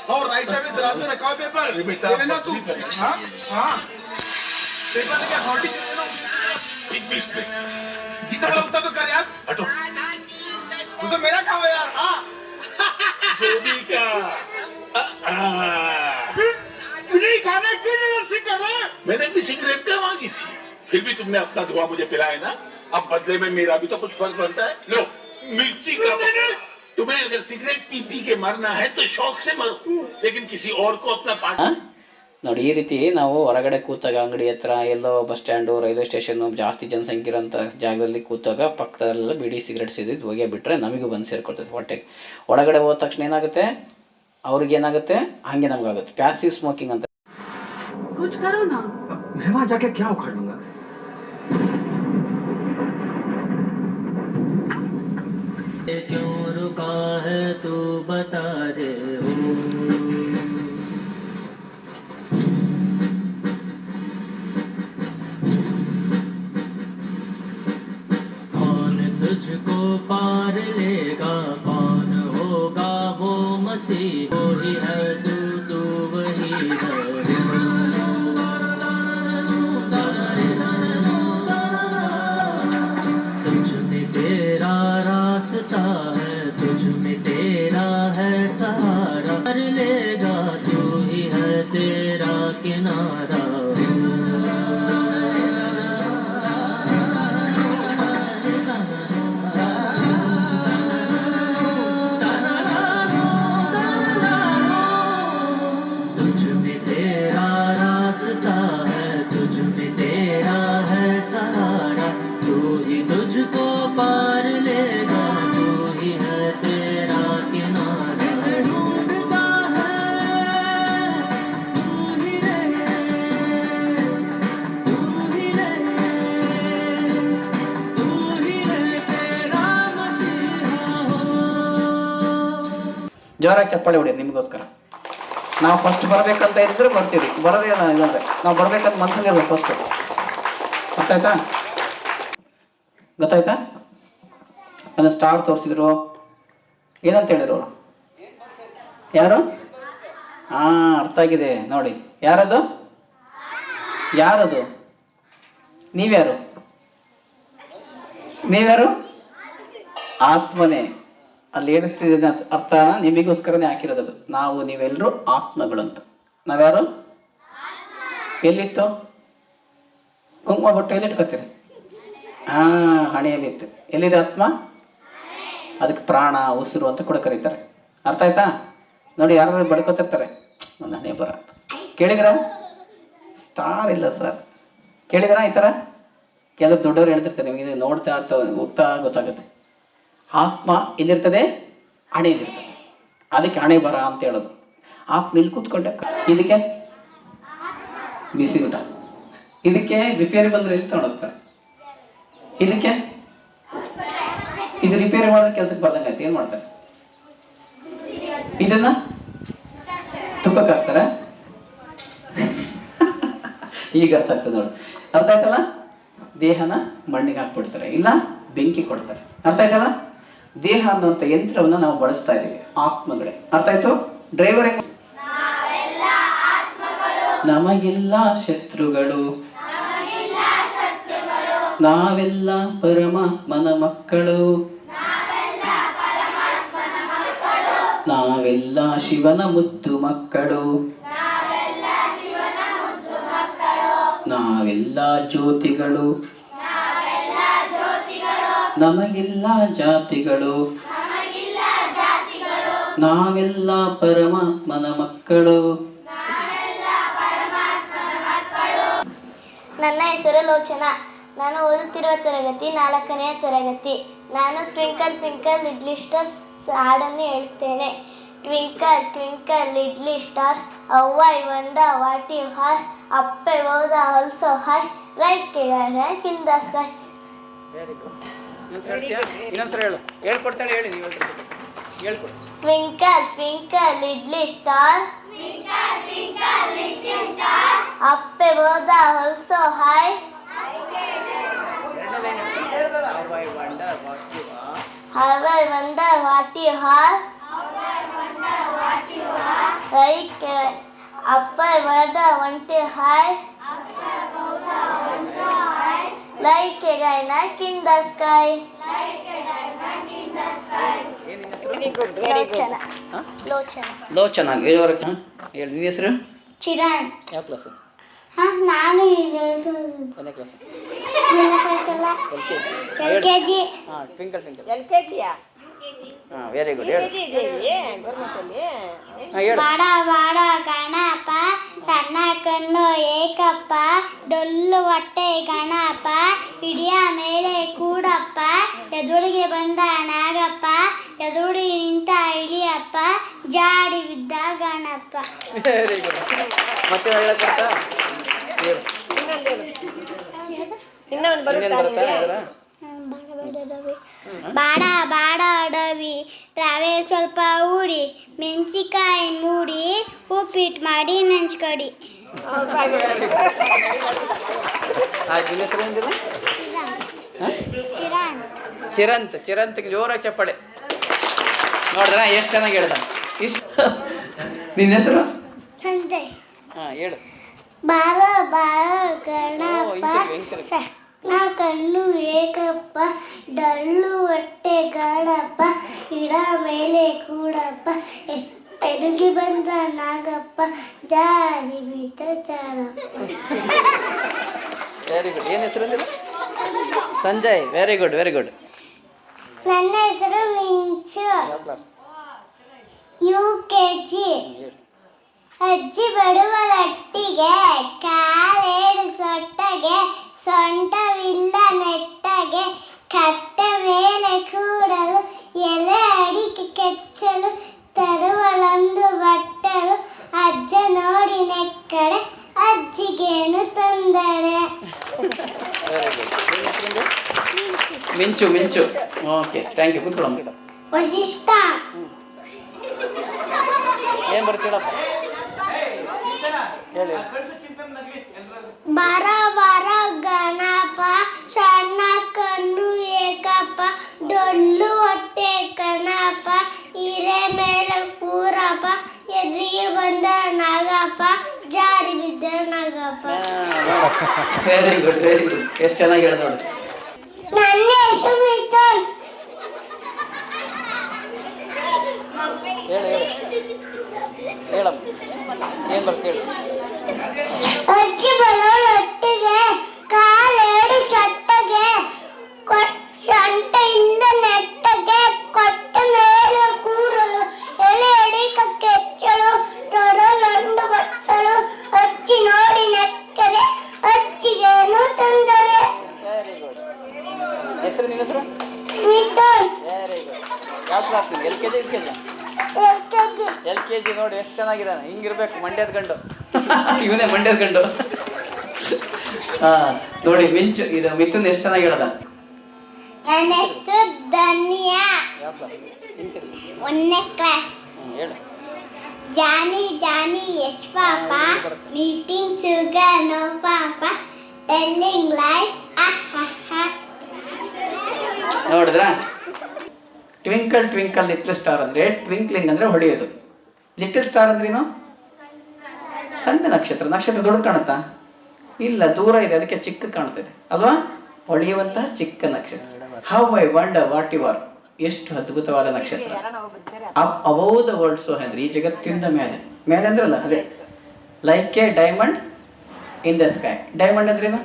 और right side में दराज में रखा हुआ पेपर बेटा लेना तू। हाँ हाँ पेपर लेके अथॉरिटी से लेना। जितना बड़ा उतना तो कर यार। हटो। तो मेरा काम है यार। हाँ गोभी का नहीं खाना क्यों नहीं कर रहे? मैंने भी सिगरेट क्या मांगी थी, फिर भी तुमने अपना धुआं मुझे पिलाया ना। अब बदले में मेरा भी तो कुछ फर्ज बनता है। लो मिर्ची का तुम्हें अगर सिगरेट पी पी के मरना है तो शौक से मरो, लेकिन किसी और को अपना पार्ट ನೋಡಿ ಈ ರೀತಿ ನಾವು ಹೊರಗಡೆ ಕೂತಾಗ ಅಂಗಡಿ ಹತ್ರ ಎಲ್ಲೋ ಬಸ್ ಸ್ಟ್ಯಾಂಡು ರೈಲ್ವೆ ಸ್ಟೇಷನ್ ಜಾಸ್ತಿ ಜನಸಂಖ್ಯೆ ಇರೋಂಥ ಜಾಗದಲ್ಲಿ ಕೂತಾಗ ಪಕ್ಕದಲ್ಲೆಲ್ಲ ಬಿಡಿ ಸಿಗರೇಟ್ ಸೇದಿದ್ದು ಹೊಗೆ ಬಿಟ್ಟರೆ ನಮಗೂ ಬಂದು ಸೇರ್ಕೊಳ್ತದೆ ಹೊಟ್ಟೆಗೆ. ಒಳಗಡೆ ಹೋದ ತಕ್ಷಣ ಏನಾಗುತ್ತೆ, ಅವ್ರಿಗೇನಾಗುತ್ತೆ ಹಾಗೆ ನಮಗಾಗುತ್ತೆ. ಪ್ಯಾಸಿವ್ ಸ್ಮೋಕಿಂಗ್ ಅಂತ. कुछ करो ना। मैं वहां जाके क्या उखाड़ लूंगा? क्यों रुका है तू बता दे हो, कौन तुझको पार लेगा, कौन होगा वो मसीह, वो ही है तू तू वही है। तुझ में तेरा रास्ता है, तुझ में तेरा है सहारा, कर लेगा तू ही है तेरा किनारा। तुझ में तेरा रास्ता है, तुझ में तेरा है सहारा, तू ही तुझको पार लेगा, तू ही है तेरा किनारा। जिसे ढूंढता है तू ही रहे, तू ही रहे, तू ही रहे तेरा मसीहा हो। ಜೋರಾಗಿ ಚಪ್ಪಾಳೆ ಹೊಡಿ ನಿಮಗೋಸ್ಕರ. ನಾವು ಫಸ್ಟ್ ಬರಬೇಕಂತ ಇದ್ರೆ ಬರ್ತೀವಿ, ಬರೋದೇ ಇಲ್ಲಾಂದ್ರೆ ನಾವು ಬರ್ಬೇಕಂತ ಮನಸ್ಸಲ್ಲಿರ್ಬೇಕು ಫಸ್ಟ್. ಗೊತ್ತಾಯ್ತಾ? ಗೊತ್ತಾಯ್ತಾ? ನನ್ನ ಸ್ಟಾರ್ ತೋರಿಸಿದ್ರು, ಏನಂತ ಹೇಳಿದ್ರು ಅವರು? ಯಾರು? ಹಾಂ ಅರ್ಥ ಆಗಿದೆ ನೋಡಿ. ಯಾರದು? ಯಾರದು? ನೀವ್ಯಾರು? ನೀವ್ಯಾರು? ಆತ್ಮನೇ. ಅಲ್ಲಿ ಹೇಳ್ತಿದ್ದ ಅರ್ಥ ನಿಮಗೋಸ್ಕರನೇ ಹಾಕಿರೋದು. ನಾವು ನೀವೆಲ್ಲರೂ ಆತ್ಮಗಳು ಅಂತ. ನಾವ್ಯಾರು? ಎಲ್ಲಿತ್ತು ಕುಂಕುಮ ಬೊಟ್ಟು? ಎಲ್ಲಿಟ್ಕೊತೀರಿ? ಹಣೆಯಲ್ಲಿತ್ತು. ಎಲ್ಲಿದೆ ಆತ್ಮ? ಅದಕ್ಕೆ ಪ್ರಾಣ ಉಸಿರು ಅಂತ ಕೂಡ ಕರೀತಾರೆ. ಅರ್ಥ ಆಯ್ತಾ? ನೋಡಿ ಯಾರು ಬಡ್ಕೋತಿರ್ತಾರೆ, ನನ್ನ ಹಣೆ ಬರ ಕೇಳಿದ್ರ? ಸ್ಟಾರ್ ಇಲ್ಲ ಸರ್, ಕೇಳಿದ್ರ? ಈ ಥರ ಕೆಲವು ದೊಡ್ಡವ್ರು ಹೇಳ್ತಿರ್ತಾರೆ, ನಿಮಗೆ ನೋಡ್ತಾ ಹೋಗ್ತಾ ಗೊತ್ತಾಗುತ್ತೆ. ಆತ್ಮ ಎಲ್ಲಿರ್ತದೆ? ಹಣೆಯಲ್ಲಿರ್ತದೆ. ಅದಕ್ಕೆ ಹಣೆ ಬರ ಅಂತ ಹೇಳೋದು. ಆತ್ಮ ಇಲ್ಲಿ ಕೂತ್ಕೊಂಡೆ. ಇದಕ್ಕೆ ಬಿಸಿ ಊಟ, ಇದಕ್ಕೆ ರಿಪೇರಿ ಬಂದ್ರೆ ಎಲ್ಲಿ ತಗೊಂಡೋಗ್ತಾರೆ? ಇದಕ್ಕೆ ಇದು ರಿಪೇರಿ ಮಾಡೋ ಕೆಲಸಕ್ಕೆ ಬರ್ದಂಗೆ ಆಯ್ತು. ಏನು ಮಾಡ್ತಾರೆ? ಇದನ್ನ ತುಪ್ಪಕ್ಕೆ ಹಾಕ್ತಾರೆ. ಈಗ ಅರ್ಥ ಆಗ್ತದೆ ನೋಡಿ. ಅರ್ಥ ಆಯ್ತಲ್ಲ? ದೇಹನ ಮಣ್ಣಿಗೆ ಹಾಕ್ಬಿಡ್ತಾರೆ, ಇಲ್ಲ ಬೆಂಕಿ ಕೊಡ್ತಾರೆ. ಅರ್ಥ ಆಯ್ತಲ್ಲ? ದೇಹ ಅನ್ನುವಂಥ ಯಂತ್ರವನ್ನು ನಾವು ಬಳಸ್ತಾ ಇದ್ದೀವಿ, ಆತ್ಮಗಳೇ. ಅರ್ಥ ಆಯ್ತು? ಡ್ರೈವರ್ ನಮಗಿಲ್ಲ ಶತ್ರುಗಳು, ನಾವೆಲ್ಲ ಪರಮಾತ್ಮನ ಮಕ್ಕಳು, ನಾವೆಲ್ಲ ಶಿವನ ಮುದ್ದು ಮಕ್ಕಳು, ನಾವೆಲ್ಲ ಜ್ಯೋತಿಗಳು, ನಮಗಿಲ್ಲ ಜಾತಿಗಳು, ನಾವೆಲ್ಲ ಪರಮಾತ್ಮನ ಮಕ್ಕಳು. ನನ್ನ ಹೆಸರು ಲೋಚನಾ. ನಾನು ಓದುತ್ತಿರುವ ತರಗತಿ 4ನೇ ತರಗತಿ. ನಾನು ಟ್ವಿಂಕಲ್ ಟ್ವಿಂಕಲ್ ಲಿಟ್ಲ್ ಸ್ಟಾರ್ ಹಾಡನ್ನು ಹೇಳ್ತೇನೆ. Twinkle twinkle little star, how I wonder what you are, up above the world so high, right in the sky. ಇನ್ನೊಂದ್ಸರಿ ಹೇಳು. ಹೇಳ್ಕೊಡ್ತಾಳೆ, ಹೇಳಿ ನೀವು ಹೇಳ್ಕೊಡಿ. Twinkle twinkle little star, up above the world so high, how I wonder what you are, Like upper weather wanted high. Like a diamond in the sky. Lochana. Lochana ಹೇಳುವರೆಗೆ ಹೇಳಿ. ನಿನ್ನ ಹೆಸರು? ಚಿರಾನ್. ಯಾವ ಕ್ಲಾಸು? ನಾನು ಒಂದನೇ ಕ್ಲಾಸ್. LKG. ಹಾಂ, ಟ್ವಿಂಕಲ್ ಟ್ವಿಂಕಲ್. LKGಯಾ? ಹಾಂ, very good. ಹೇಳು. ಬಾಡ ಬಾಡ ಗಣಪ ಸಣ್ಣ ಕಣ್ಣು ಏಕಪ್ಪ ಡೊಳ್ಳು ಹೊಟ್ಟೆ ಗಣಪ ಹಿಡಿಯ ಮೇಲೆ ಕೂಡಪ್ಪ ಎದುರಿಗೆ ಬಂದ ನಾಗಪ್ಪ ಎದುರಿ ನಿಂತ ಇಳಿಯಪ್ಪ ಜಾಡಿ ಬಿದ್ದ ಗಣಪ. Very good. ಮತ್ತೆ ಹೇಳಕ್ಕಾಗ್ತಾ? ಹೇಳು. ಇನ್ನೊಂದು ಬರುತ್ತಾ? ಬಾಡ ಬಾಡ ಅಡವಿ ರವೆ ಸ್ವಲ್ಪ ಉಡಿ ಮೆಣಸಿಕಾಯಿ ಮೂಡಿ ಉಪ್ಪಿಟ್ಟು ಮಾಡಿ ನಂಚ್ಕಡಿ. ಚಿರಂತ್. ಚಿರಂತ್ಗೆ ಜೋರಾಗಿ ಚಪ್ಪಾಳೆ. ನೋಡಿದ್ರ ಎಷ್ಟು ಚೆನ್ನಾಗಿ ಹೇಳ್ದ. ಇಷ್ಟು. ನಿನ್ನ ಹೆಸರು? ಸಂಜಯ್. ಹಾಂ, ಹೇಳು. ಬಾರ ಬಾರ ಗಣಪ ಸಣ್ಣ ಕಣ್ಣು ಏಕಪ್ಪ ಡಳ್ಳು ಹೊಟ್ಟೆ ಗಣಪ ಗಿಡ ಮೇಲೆ ಕೂಡಪ್ಪ ಎದುರಿಗೆ ಬಂದ ನಾಗಪ್ಪ ಜಾರಿ ಬಿದ್ದ ಚಾರಪ್ಪ. Very good. ಏನು ಹೆಸರು ಅಂದಿಲ್ಲ? Sanjay. Very good, very good. ನನ್ನ ಹೆಸರು ಮಿಂಚು. ಯಾವ ಕ್ಲಾಸ್? UKG. ಅಜ್ಜಿ ಬಡವಳೊಟ್ಟಿಗೆ ಕಾಲೇಡು ಸೊಟ್ಟಗೆ ಸೊಂಟವಿಲ್ಲ ನೆಟ್ಟಗೆ ಕಟ್ಟ ಮೇಲೆ ಕೂಡಲು ಎಲೆ ಅಡಿಕೆ ಕೆಚ್ಚಲು ತರುವಳೊಂದು ಬಟ್ಟಲು ಅಜ್ಜ ನೋಡಿ ನೆಕ್ಕಡೆ ಅಜ್ಜಿಗೇನು ತೊಂದರೆ. ಮಿಂಚು. ಮಿಂಚು. Okay, thank you. ಕೂತ್ಕೊಳ್ಳೋಣ. ವಶಿಷ್ಠ. ಏನು ಬರ್ತೀಡಪ್ಪ? ಹೇಳಿ. ಬಾರ ಬಾರ ಗಣಪ ಸಣ್ಣ ಕಣ್ಣು ಏಕಪ್ಪ ಡೊಳ್ಳು ಹೊಟ್ಟೆ ಗಣಪ ಹಿರೆ ಮೇಲೆ ಕೂರಪ್ಪ ಎದುರಿಗೆ ಬಂದ ನಾಗಪ್ಪ ಜಾರಿ ಬಿದ್ದ Nagappa. Very good, very good. ಎಷ್ಟು ಚೆನ್ನಾಗಿ ಹೇಳ್ದ ನೋಡಿ. ನನ್ನ ಹೆಸರು ಮಿಥುನ್. ಹೇಳು. ಹೇಳಪ್ಪ, ಏನು ಬರ್ತೀಳಿ? ಅಜ್ಜಿ ಬರೋಳೊಟ್ಟಿಗೆ ಕಾಲೇಡು ಸೊಟ್ಟಗೆ ಸೊಂಟ ಇಲ್ಲ ನೆಟ್ಟಗೆ ಕೊಟ್ಟ ಮೇಲೆ ಕೂರಲು ಎಲೆ ಅಡಿಕ ಕೆಚ್ಚಲು ತೊಡಲೊಂದು ಬಟ್ಟಲು ಅಜ್ಜಿ ನೋಡಿ ನೆಕ್ಕರೆ ಅಜ್ಜಿಗೇನು ತೊಂದರೆ. Very good. ಹೆಸರು? ನಿನ್ನ ಹೆಸರು? ಮಿಥುನ್. Very good. ಯಾವ ಕ್ಲಾಸ್? LKG? LKG. ನೋಡಿ ಎಷ್ಟು ಚೆನ್ನಾಗಿದ್ದಾನೆ. ಹಿಂಗಿರ್ಬೇಕು ಮಂಡ್ಯದ ಗಂಡು. ಇವನೇ ಮಂಡ್ಯದ ಗಂಡು. ಹಾಂ, ನೋಡಿ ಮಿಂಚು. ಇದು ಮಿಥುನ್ ಎಷ್ಟು ಚೆನ್ನಾಗಿ ಹೇಳ್ದ. ನನ್ನ ಹೆಸರು ಧನ್ಯ. ಯಾವ ಕ್ಲಾಸ್? 1ನೇ ಕ್ಲಾಸ್. ಹೇಳು. ಜಾನಿ Johny yes papa eating sugar no papa telling lies. ನೋಡಿದ್ರ? ಟ್ವಿಂಕಲ್ ಟ್ವಿಂಕಲ್ ಲಿಟ್ಲ್ ಸ್ಟಾರ್ ಅಂದ್ರೆ ಟ್ವಿಂಕ್ಲಿಂಗ್ ಅಂದ್ರೆ ಹೊಳೆಯೋದು. ಲಿಟಲ್ ಸ್ಟಾರ್ ಅಂದ್ರೇನು? ಸಣ್ಣ ನಕ್ಷತ್ರ. ನಕ್ಷತ್ರ ದೊಡ್ಡ ಕಾಣುತ್ತಾ? ಇಲ್ಲ, ದೂರ ಇದೆ, ಅದಕ್ಕೆ ಚಿಕ್ಕ ಕಾಣ್ತಿದೆ ಅಲ್ವಾ? ಹೊಳೆಯುವಂತಹ ಚಿಕ್ಕ ನಕ್ಷತ್ರ. How I wonder what you are. ಎಷ್ಟು ಅದ್ಭುತವಾದ ನಕ್ಷತ್ರ. Up above the world so ಅಂದ್ರೆ ಈ ಜಗತ್ತಿಂದ ಮೇಲೆ. ಮೇಲೆ ಅಂದ್ರಲ್ಲ ಅದೇ. Like a diamond in the sky. Diamond ಅಂದ್ರೇನು?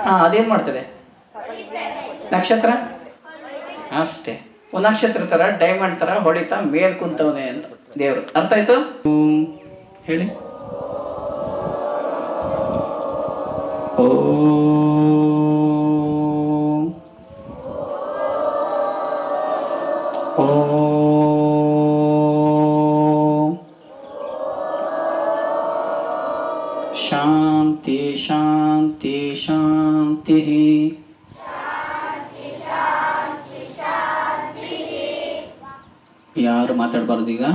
ಹಾಂ, ಅದೇನು ಮಾಡ್ತದೆ? ನಕ್ಷತ್ರ ಅಷ್ಟೇ. ಒಂದು ನಕ್ಷತ್ರ ತರ ಡೈಮಂಡ್ ತರ ಹೊಳಿತಾ ಮೇಲ್ ಕುಂತವನೆ ಅಂತ ದೇವರು. ಅರ್ಥ ಆಯ್ತು? ಹೇಳಿ. ಶಾಂತಿ ಶಾಂತಿ ಶಾಂತಿ. ಯಾರು ಮಾತಾಡಬಾರ್ದು. ಈಗ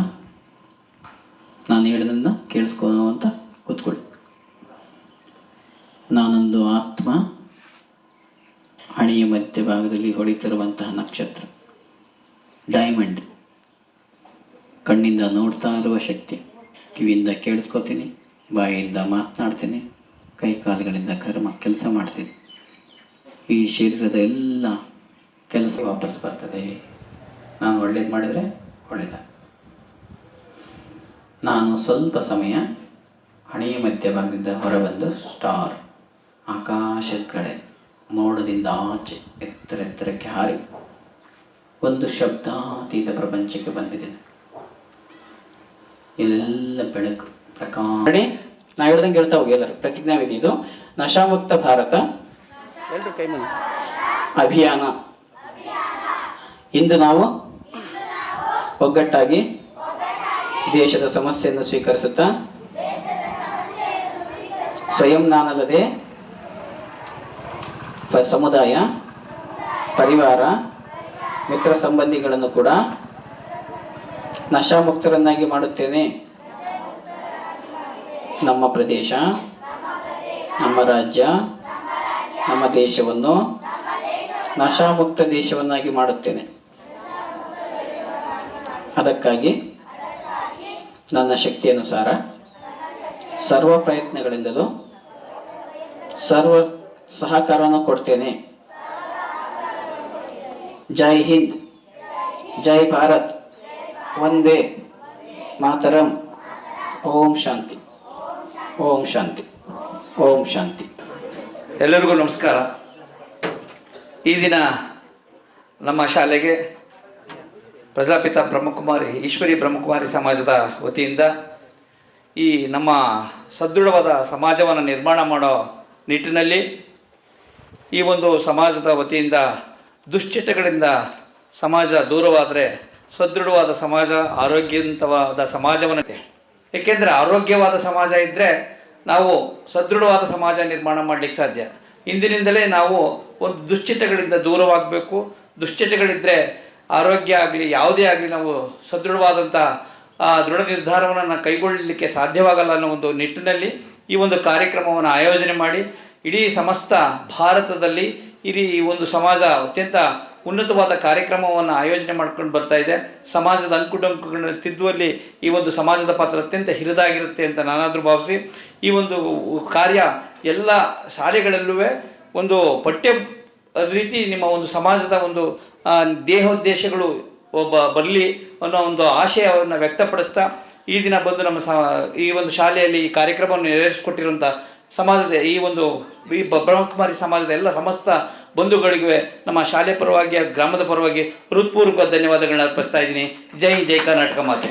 ನಾನು ಹೇಳಿದನ್ನ ಕೇಳಿಸ್ಕೊ ಅಂತ ಕೂತ್ಕೊಳ್ಳಿ. ನಾನೊಂದು ಆತ್ಮ, ಹಣೆಯ ಮಧ್ಯಭಾಗದಲ್ಲಿ ಹೊಳಿತಿರುವಂತಹ ನಕ್ಷತ್ರ ಡೈಮಂಡ್. ಕಣ್ಣಿಂದ ನೋಡ್ತಾ ಇರುವ ಶಕ್ತಿ, ಕಿವಿಯಿಂದ ಕೇಳಿಸ್ಕೊತೀನಿ, ಬಾಯಿಯಿಂದ ಮಾತನಾಡ್ತೀನಿ, ಕೈ ಕಾಲುಗಳಿಂದ ಕೆಲಸ ಮಾಡ್ತೀನಿ. ಈ ಶರೀರದ ಎಲ್ಲ ಕೆಲಸ ವಾಪಸ್ ಬರ್ತದೆ. ನಾನು ಒಳ್ಳೇದು ಮಾಡಿದರೆ ಒಳ್ಳೆಯದ. ನಾನು ಸ್ವಲ್ಪ ಸಮಯ ಹಣೆಯ ಮಧ್ಯಭಾಗದಿಂದ ಹೊರಬಂದು ಸ್ಟಾರ್, ಆಕಾಶದ ಕಡೆ, ಮೋಡದಿಂದ ಆಚೆ ಎತ್ತರಕ್ಕೆ ಹಾರಿ ಒಂದು ಶಬ್ದಾತೀತ ಪ್ರಪಂಚಕ್ಕೆ ಬಂದಿದ್ದೇನೆ. ಇಲ್ಲೆಲ್ಲ ಬೆಳಕು, ಪ್ರಕಾಶ. ನಾ ಹೇಳ್ದಂಗೆ ಹೇಳ್ತಾ ಹೋಗಿ ಎಲ್ಲರೂ. ಪ್ರತಿಜ್ಞಾವಿಧಿ ಇದು. ನಶಾಮುಕ್ತ ಭಾರತ ಎಲ್ಲರೂ ಕೈ ಮುಗಿ ಅಭಿಯಾನ. ಇಂದು ನಾವು ಒಗ್ಗಟ್ಟಾಗಿ ದೇಶದ ಸಮಸ್ಯೆಯನ್ನು ಸ್ವೀಕರಿಸುತ್ತಾ ಸ್ವಯಂ ನಾನಲ್ಲದೆ ಸಮುದಾಯ, ಪರಿವಾರ, ಮಿತ್ರ ಸಂಬಂಧಿಗಳನ್ನು ಕೂಡ ನಶಾಮುಕ್ತರನ್ನಾಗಿ ಮಾಡುತ್ತೇನೆ. ನಮ್ಮ ಪ್ರದೇಶ, ನಮ್ಮ ರಾಜ್ಯ, ನಮ್ಮ ದೇಶವನ್ನು ನಶಾಮುಕ್ತ ದೇಶವನ್ನಾಗಿ ಮಾಡುತ್ತೇನೆ. ಅದಕ್ಕಾಗಿ ನನ್ನ ಶಕ್ತಿ ಅನುಸಾರ ಸರ್ವ ಪ್ರಯತ್ನಗಳಿಂದಲೂ ಸರ್ವ ಸಹಕಾರವನ್ನು ಕೊಡ್ತೇನೆ. ಜೈ ಹಿಂದ್, ಜೈ ಭಾರತ್, ವಂದೇ ಮಾತರಂ. ಓಂ ಶಾಂತಿ, ಓಂ ಶಾಂತಿ, ಓಂ ಶಾಂತಿ. ಎಲ್ಲರಿಗೂ ನಮಸ್ಕಾರ. ಈ ದಿನ ನಮ್ಮ ಶಾಲೆಗೆ ಪ್ರಜಾಪಿತ ಬ್ರಹ್ಮಕುಮಾರಿ ಈಶ್ವರಿ ಬ್ರಹ್ಮಕುಮಾರಿ ಸಮಾಜದ ವತಿಯಿಂದ ಈ ನಮ್ಮ ಸದೃಢವಾದ ಸಮಾಜವನ್ನು ನಿರ್ಮಾಣ ಮಾಡೋ ನಿಟ್ಟಿನಲ್ಲಿ ಈ ಒಂದು ಸಮಾಜದ ವತಿಯಿಂದ ದುಶ್ಚಟಗಳಿಂದ ಸಮಾಜ ದೂರವಾದರೆ ಸದೃಢವಾದ ಸಮಾಜ, ಆರೋಗ್ಯವಂತವಾದ ಸಮಾಜವನ್ನು, ಏಕೆಂದರೆ ಆರೋಗ್ಯವಾದ ಸಮಾಜ ಇದ್ದರೆ ನಾವು ಸದೃಢವಾದ ಸಮಾಜ ನಿರ್ಮಾಣ ಮಾಡಲಿಕ್ಕೆ ಸಾಧ್ಯ. ಇಂದಿನಿಂದಲೇ ನಾವು ಒಂದು ದುಶ್ಚಟಗಳಿಂದ ದೂರವಾಗಬೇಕು. ದುಶ್ಚಟಗಳಿದ್ದರೆ ಆರೋಗ್ಯ ಆಗಲಿ ಯಾವುದೇ ಆಗಲಿ ನಾವು ಸದೃಢವಾದಂಥ ದೃಢ ನಿರ್ಧಾರವನ್ನು ಕೈಗೊಳ್ಳಲಿಕ್ಕೆ ಸಾಧ್ಯವಾಗಲ್ಲ ಅನ್ನೋ ಒಂದು ನಿಟ್ಟಿನಲ್ಲಿ ಈ ಒಂದು ಕಾರ್ಯಕ್ರಮವನ್ನು ಆಯೋಜನೆ ಮಾಡಿ ಇಡೀ ಸಮಸ್ತ ಭಾರತದಲ್ಲಿ ಈ ಒಂದು ಸಮಾಜ ಅತ್ಯಂತ ಉನ್ನತವಾದ ಕಾರ್ಯಕ್ರಮವನ್ನು ಆಯೋಜನೆ ಮಾಡ್ಕೊಂಡು ಬರ್ತಾ ಇದೆ. ಸಮಾಜದ ಅಂಕುಡೊಂಕುಗಳನ್ನು ತಿದ್ದುವಲ್ಲಿ ಈ ಒಂದು ಸಮಾಜದ ಪಾತ್ರ ಅತ್ಯಂತ ಹಿರಿದಾಗಿರುತ್ತೆ ಅಂತ ನಾನಾದರೂ ಭಾವಿಸಿ ಈ ಒಂದು ಕಾರ್ಯ ಎಲ್ಲ ಶಾಲೆಗಳಲ್ಲೂ ಒಂದು ಪಠ್ಯ ರೀತಿ ನಿಮ್ಮ ಒಂದು ಸಮಾಜದ ಒಂದು ದೇಹೋದ್ದೇಶಗಳು ಬರಲಿ ಅನ್ನೋ ಒಂದು ಆಶಯವನ್ನು ವ್ಯಕ್ತಪಡಿಸ್ತಾ ಈ ದಿನ ಬಂದು ನಮ್ಮ ಈ ಒಂದು ಶಾಲೆಯಲ್ಲಿ ಈ ಕಾರ್ಯಕ್ರಮವನ್ನು ನೆರವೇರಿಸಿಕೊಟ್ಟಿರುವಂಥ ಸಮಾಜದ ಈ ಒಂದು ಬ್ರಹ್ಮಕುಮಾರಿ ಸಮಾಜದ ಎಲ್ಲ ಸಮಸ್ತ ಬಂಧುಗಳಿಗೆ ನಮ್ಮ ಶಾಲೆ ಪರವಾಗಿ ಗ್ರಾಮದ ಪರವಾಗಿ ಹೃತ್ಪೂರ್ವಕ ಧನ್ಯವಾದಗಳನ್ನ ಅರ್ಪಿಸ್ತಾ ಇದ್ದೀನಿ. ಜೈ ಜೈ ಕರ್ನಾಟಕ ಮಾತೆ.